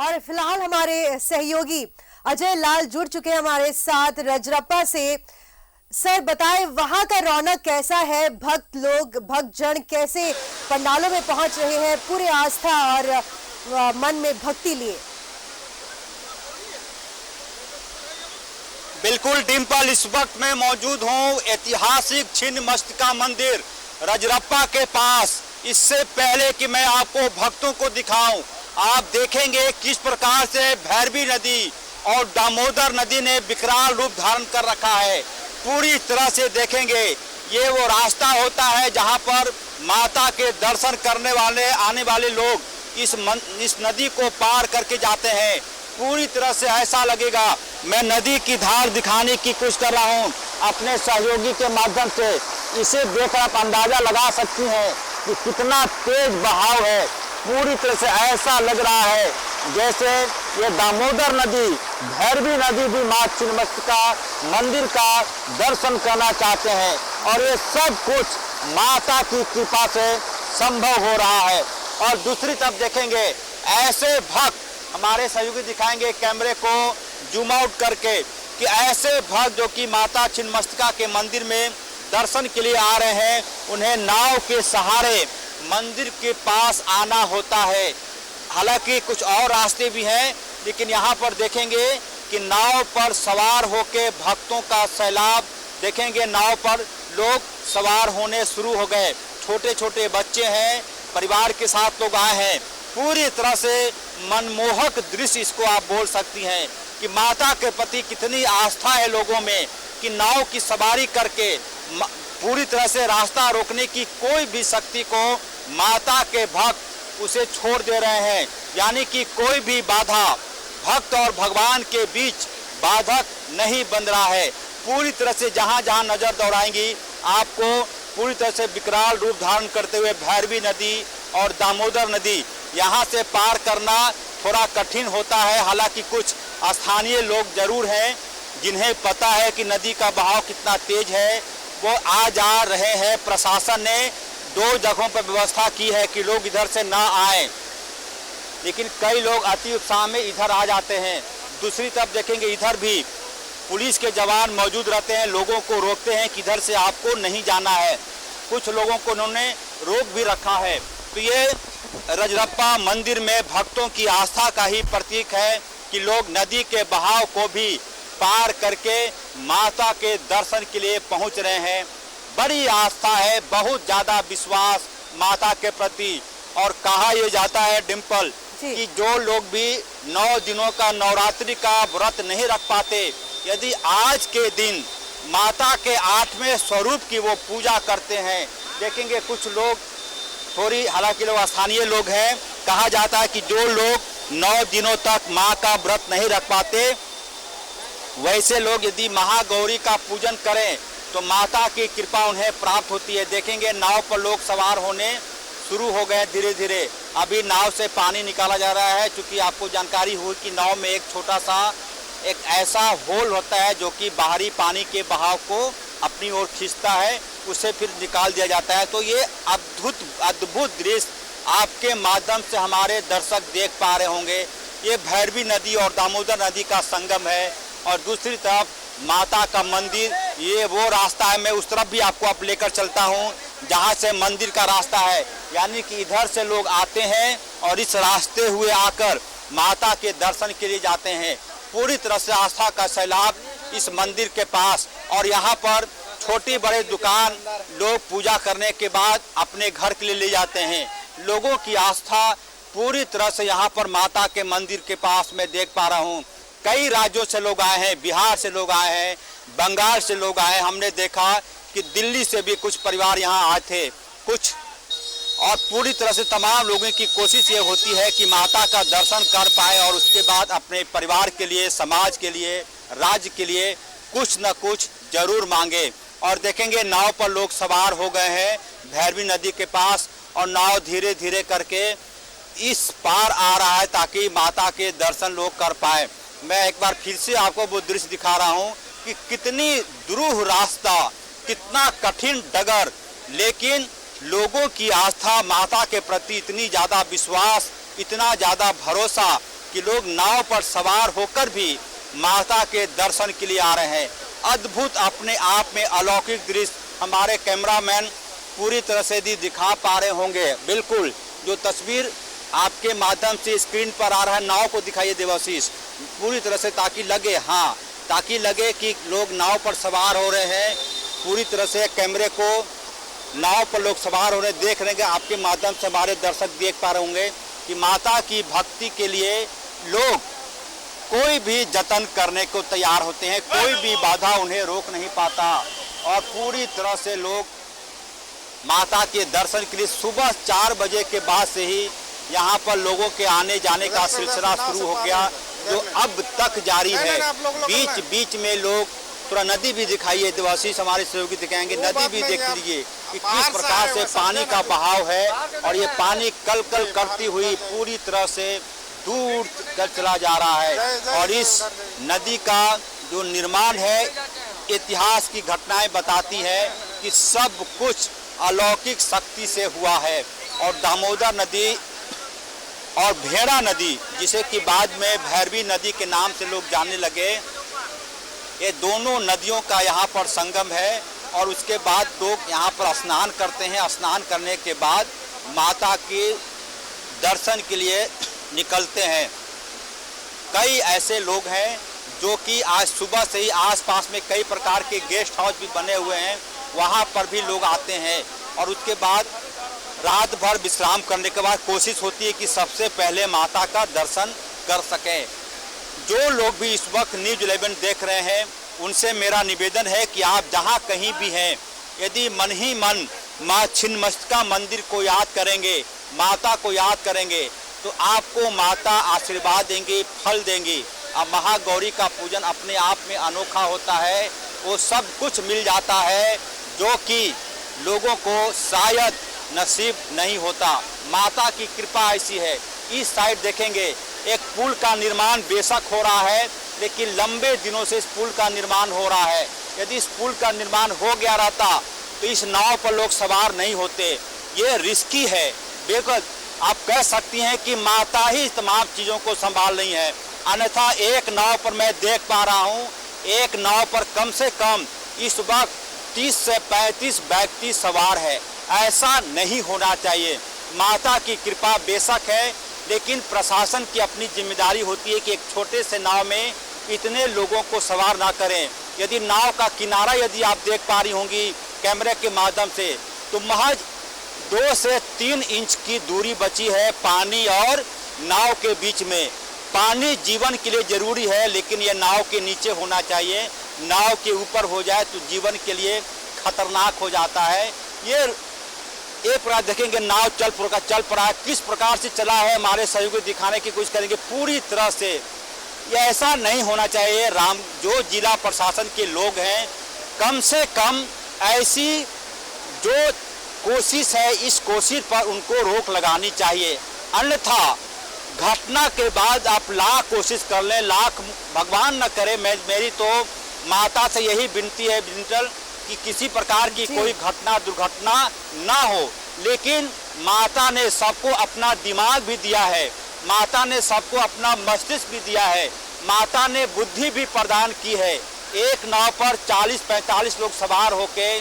और फिलहाल हमारे सहयोगी अजय लाल जुड़ चुके हैं हमारे साथ रजरप्पा से। सर बताएं वहां का रौनक कैसा है, भक्तजन कैसे पंडालों में पहुंच रहे हैं पूरे आस्था और मन में भक्ति लिए। बिल्कुल डिम्पल, इस वक्त मैं मौजूद हूँ ऐतिहासिक छिन्नमस्तिका मंदिर रजरप्पा के पास। इससे पहले कि मैं आपको भक्तों को दिखाऊं, आप देखेंगे किस प्रकार से भैरवी नदी और दामोदर नदी ने विकराल रूप धारण कर रखा है। पूरी तरह से देखेंगे ये वो रास्ता होता है जहां पर माता के दर्शन करने वाले आने वाले लोग इस नदी को पार करके जाते हैं। पूरी तरह से ऐसा लगेगा, मैं नदी की धार दिखाने की कोशिश कर रहा हूं अपने सहयोगी के माध्यम से। इसे देखकर आप अंदाजा लगा सकती हैं कि कितना तेज बहाव है। पूरी तरह से ऐसा लग रहा है जैसे ये दामोदर नदी, भैरवी नदी भी मां छिन्नमस्तिका मंदिर का दर्शन करना चाहते हैं और ये सब कुछ माता की कृपा से संभव हो रहा है। और दूसरी तरफ देखेंगे ऐसे भक्त, हमारे सहयोगी दिखाएंगे कैमरे को जूम आउट करके कि ऐसे भक्त जो कि माता छिन्नमस्तिका के मंदिर में दर्शन के लिए आ रहे हैं, उन्हें नाव के सहारे मंदिर के पास आना होता है। हालांकि कुछ और रास्ते भी हैं, लेकिन यहाँ पर देखेंगे कि नाव पर सवार होकर भक्तों का सैलाब देखेंगे। नाव पर लोग सवार होने शुरू हो गए, छोटे छोटे बच्चे हैं, परिवार के साथ लोग आए हैं। पूरी तरह से मनमोहक दृश्य इसको आप बोल सकती हैं कि माता के प्रति कितनी आस्था है लोगों में कि नाव की सवारी करके पूरी तरह से रास्ता रोकने की कोई भी शक्ति को माता के भक्त उसे छोड़ दे रहे हैं। यानी कि कोई भी बाधा भक्त और भगवान के बीच बाधक नहीं बन रहा है। पूरी तरह से जहां जहां नजर दौड़ाएंगी आपको पूरी तरह से विकराल रूप धारण करते हुए भैरवी नदी और दामोदर नदी यहाँ से पार करना थोड़ा कठिन होता है। हालांकि कुछ स्थानीय लोग जरूर हैं जिन्हें पता है कि नदी का बहाव कितना तेज है, वो आ जा रहे हैं। प्रशासन ने 2 जगहों पर व्यवस्था की है कि लोग इधर से ना आए, लेकिन कई लोग अति उत्साह में इधर आ जाते हैं। दूसरी तरफ देखेंगे इधर भी पुलिस के जवान मौजूद रहते हैं, लोगों को रोकते हैं कि इधर से आपको नहीं जाना है। कुछ लोगों को उन्होंने रोक भी रखा है। तो ये रजरप्पा मंदिर में भक्तों की आस्था का ही प्रतीक है कि लोग नदी के बहाव को भी पार करके माता के दर्शन के लिए पहुंच रहे हैं। बड़ी आस्था है, बहुत ज्यादा विश्वास माता के प्रति। और कहा यह जाता है डिम्पल कि जो लोग भी 9 दिनों का नवरात्रि का व्रत नहीं रख पाते, यदि आज के दिन माता के 8वें स्वरूप की वो पूजा करते हैं, देखेंगे कुछ लोग थोड़ी, हालांकि लोग स्थानीय लोग हैं, कहा जाता है कि जो लोग 9 दिनों तक माँ का व्रत नहीं रख पाते, वैसे लोग यदि महागौरी का पूजन करें तो माता की कृपा उन्हें प्राप्त होती है। देखेंगे नाव पर लोग सवार होने शुरू हो गए धीरे धीरे। अभी नाव से पानी निकाला जा रहा है, क्योंकि आपको जानकारी हुई कि नाव में एक छोटा सा एक ऐसा होल होता है जो कि बाहरी पानी के बहाव को अपनी ओर खींचता है, उसे फिर निकाल दिया जाता है। तो ये अद्भुत दृश्य आपके माध्यम से हमारे दर्शक देख पा रहे होंगे। ये भैरवी नदी और दामोदर नदी का संगम है और दूसरी तरफ माता का मंदिर। ये वो रास्ता है, मैं उस तरफ भी आपको अब लेकर चलता हूँ जहाँ से मंदिर का रास्ता है। यानी कि इधर से लोग आते हैं और इस रास्ते हुए आकर माता के दर्शन के लिए जाते हैं। पूरी तरह से आस्था का सैलाब इस मंदिर के पास। और यहाँ पर छोटी बड़े दुकान लोग पूजा करने के बाद अपने घर के लिए ले जाते हैं। लोगों की आस्था पूरी तरह से यहाँ पर माता के मंदिर के पास मैं देख पा रहा हूँ। कई राज्यों से लोग आए हैं, बिहार से लोग आए हैं, बंगाल से लोग आए हैं। हमने देखा कि दिल्ली से भी कुछ परिवार यहाँ आए थे कुछ। और पूरी तरह से तमाम लोगों की कोशिश ये होती है कि माता का दर्शन कर पाए और उसके बाद अपने परिवार के लिए, समाज के लिए, राज्य के लिए कुछ न कुछ जरूर मांगे। और देखेंगे नाव पर लोग सवार हो गए हैं भैरवी नदी के पास और नाव धीरे धीरे करके इस पार आ रहा है ताकि माता के दर्शन लोग कर पाए। मैं एक बार फिर से आपको वो दृश्य दिखा रहा हूँ कि कितनी दुरूह रास्ता, कितना कठिन डगर, लेकिन लोगों की आस्था माता के प्रति इतनी ज़्यादा विश्वास, इतना ज़्यादा भरोसा कि लोग नाव पर सवार होकर भी माता के दर्शन के लिए आ रहे हैं। अद्भुत अपने आप में अलौकिक दृश्य हमारे कैमरामैन पूरी तरह से दिखा पा रहे होंगे। बिल्कुल जो तस्वीर आपके माध्यम से स्क्रीन पर आ रहा है, नाव को दिखाइए देवाशीष पूरी तरह से, ताकि लगे, हाँ, ताकि लगे कि लोग नाव पर सवार हो रहे हैं। पूरी तरह से कैमरे को नाव पर लोग सवार हो रहे देख रहे हैं। आपके माध्यम से हमारे दर्शक देख पा रहे होंगे कि माता की भक्ति के लिए लोग कोई भी जतन करने को तैयार होते हैं, कोई भी बाधा उन्हें रोक नहीं पाता। और पूरी तरह से लोग माता के दर्शन के लिए सुबह 4 बजे के बाद से ही यहाँ पर लोगों के आने जाने का सिलसिला शुरू हो गया, जो अब तक जारी है। बीच बीच में लोग, थोड़ा नदी भी दिखाइए देवाशीष, हमारे सहयोगी दिखाएंगे, नदी भी देख लीजिए कि किस प्रकार से पानी का बहाव है। और ये पानी कल कल करती हुई पूरी तरह से दूर तक चला जा रहा है। और इस नदी का जो निर्माण है, इतिहास की घटनाएं बताती है कि सब कुछ अलौकिक शक्ति से हुआ है। और दामोदर नदी और भेड़ा नदी, जिसे कि बाद में भैरवी नदी के नाम से लोग जानने लगे, ये दोनों नदियों का यहाँ पर संगम है। और उसके बाद लोग यहाँ पर स्नान करते हैं। स्नान करने के बाद माता के दर्शन के लिए निकलते हैं। कई ऐसे लोग हैं जो कि आज सुबह से ही आसपास में कई प्रकार के गेस्ट हाउस भी बने हुए हैं, वहाँ पर भी लोग आते हैं। और उसके बाद रात भर विश्राम करने के बाद कोशिश होती है कि सबसे पहले माता का दर्शन कर सकें। जो लोग भी इस वक्त न्यूज़ 11 देख रहे हैं, उनसे मेरा निवेदन है कि आप जहां कहीं भी हैं, यदि मन ही मन माँ छिन्नमस्तिका मंदिर को याद करेंगे, माता को याद करेंगे, तो आपको माता आशीर्वाद देंगी, फल देंगी। अब महागौरी का पूजन अपने आप में अनोखा होता है। वो सब कुछ मिल जाता है जो कि लोगों को शायद नसीब नहीं होता। माता की कृपा ऐसी है। इस साइड देखेंगे, एक पुल का निर्माण बेशक हो रहा है, लेकिन लंबे दिनों से इस पुल का निर्माण हो रहा है। यदि इस पुल का निर्माण हो गया रहता तो इस नाव पर लोग सवार नहीं होते। ये रिस्की है। बिल्कुल आप कह सकती हैं कि माता ही तमाम चीज़ों को संभाल रही है। अन्यथा एक नाव पर मैं देख पा रहा हूँ, एक नाव पर कम से कम इस वक्त 30 से 35 व्यक्ति सवार है। ऐसा नहीं होना चाहिए। माता की कृपा बेशक है, लेकिन प्रशासन की अपनी जिम्मेदारी होती है कि एक छोटे से नाव में इतने लोगों को सवार ना करें। यदि नाव का किनारा यदि आप देख पा रही होंगी कैमरे के माध्यम से, तो महज 2 से 3 इंच की दूरी बची है पानी और नाव के बीच में। पानी जीवन के लिए जरूरी है, लेकिन यह नाव के नीचे होना चाहिए। नाव के ऊपर हो जाए तो जीवन के लिए खतरनाक हो जाता है। ये एक प्रकार देखेंगे, नाव चल पड़ा है, किस प्रकार से चला है, हमारे सहयोगी दिखाने की कोशिश करेंगे पूरी तरह से। ये ऐसा नहीं होना चाहिए। जो जिला प्रशासन के लोग हैं, कम से कम ऐसी जो कोशिश है, इस कोशिश पर उनको रोक लगानी चाहिए। अन्यथा घटना के बाद आप लाख कोशिश कर लें, लाख भगवान न करे, मेरी तो माता से यही विनती है कि किसी प्रकार की कोई घटना दुर्घटना ना हो। लेकिन माता ने सबको अपना दिमाग भी दिया है, माता ने सबको अपना मस्तिष्क भी दिया है, माता ने बुद्धि भी प्रदान की है। एक नाव पर 40-45 लोग सवार होके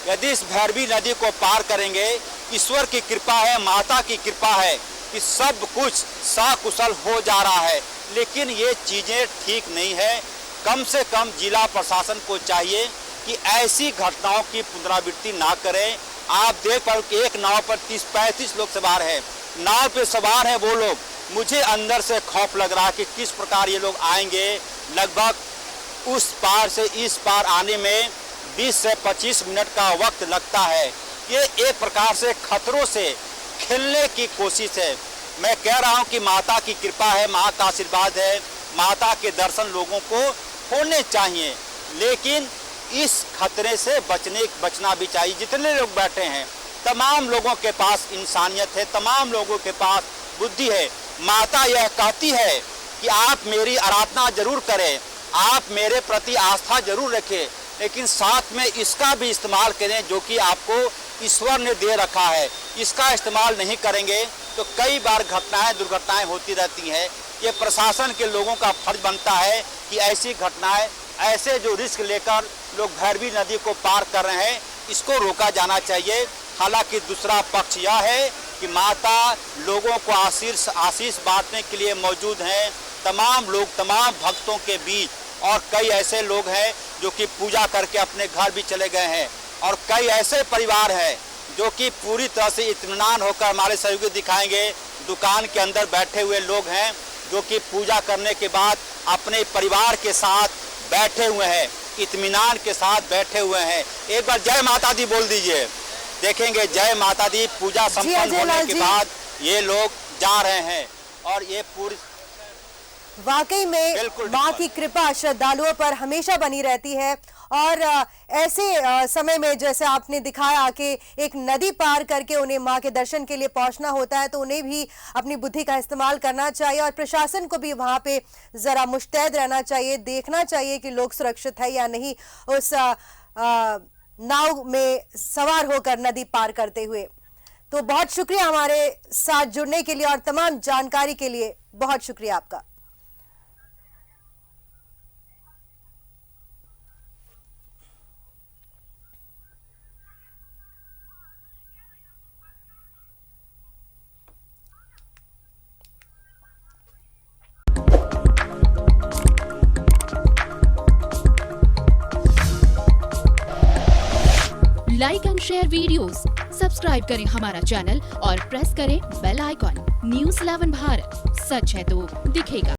यदि इस भैरवी नदी को पार करेंगे, ईश्वर की कृपा है, माता की कृपा है कि सब कुछ सकुशल हो जा रहा है। लेकिन ये चीज़ें ठीक नहीं है। कम से कम जिला प्रशासन को चाहिए कि ऐसी घटनाओं की पुनरावृत्ति ना करें। आप देख पाओ कि एक नाव पर 30-35 लोग सवार हैं। नाव पे सवार हैं वो लोग, मुझे अंदर से खौफ लग रहा है कि किस प्रकार ये लोग आएंगे। लगभग उस पार से इस पार आने में 20 से 25 मिनट का वक्त लगता है। ये एक प्रकार से खतरों से खेलने की कोशिश है। मैं कह रहा हूँ कि माता की कृपा है, माँ का आशीर्वाद है, माता के दर्शन लोगों को होने चाहिए, लेकिन इस खतरे से बचना भी चाहिए। जितने लोग बैठे हैं, तमाम लोगों के पास इंसानियत है, तमाम लोगों के पास बुद्धि है। माता यह कहती है कि आप मेरी आराधना जरूर करें, आप मेरे प्रति आस्था जरूर रखें, लेकिन साथ में इसका भी इस्तेमाल करें जो कि आपको ईश्वर ने दे रखा है। इसका इस्तेमाल नहीं करेंगे तो कई बार दुर्घटनाएं होती रहती हैं। ये प्रशासन के लोगों का फर्ज बनता है कि ऐसी घटनाएं, ऐसे जो रिस्क लेकर लोग भैरवी नदी को पार कर रहे हैं, इसको रोका जाना चाहिए। हालांकि दूसरा पक्ष यह है कि माता लोगों को आशीष बांटने के लिए मौजूद हैं। तमाम लोग, तमाम भक्तों के बीच, और कई ऐसे लोग हैं जो कि पूजा करके अपने घर भी चले गए हैं, और कई ऐसे परिवार हैं जो कि पूरी तरह से इत्मीनान होकर, हमारे सहयोगी दिखाएंगे, दुकान के अंदर बैठे हुए लोग हैं जो कि पूजा करने के बाद अपने परिवार के साथ बैठे हुए हैं, इत्मीनान के साथ बैठे हुए हैं। एक बार जय माता दी बोल दीजिए। देखेंगे जय माता दी। पूजा संपन्न होने के बाद ये लोग जा रहे हैं, और ये पूरी वाकई में माँ की कृपा श्रद्धालुओं पर हमेशा बनी रहती है। और ऐसे समय में जैसे आपने दिखाया कि एक नदी पार करके उन्हें माँ के दर्शन के लिए पहुंचना होता है, तो उन्हें भी अपनी बुद्धि का इस्तेमाल करना चाहिए, और प्रशासन को भी वहां पे जरा मुस्तैद रहना चाहिए, देखना चाहिए कि लोग सुरक्षित है या नहीं उस नाव में सवार होकर नदी पार करते हुए। तो बहुत शुक्रिया हमारे साथ जुड़ने के लिए और तमाम जानकारी के लिए बहुत शुक्रिया आपका। Like and share videos, subscribe करें हमारा चैनल और प्रेस करें बेल आइकॉन। न्यूज़ 11 भारत, सच है तो दिखेगा।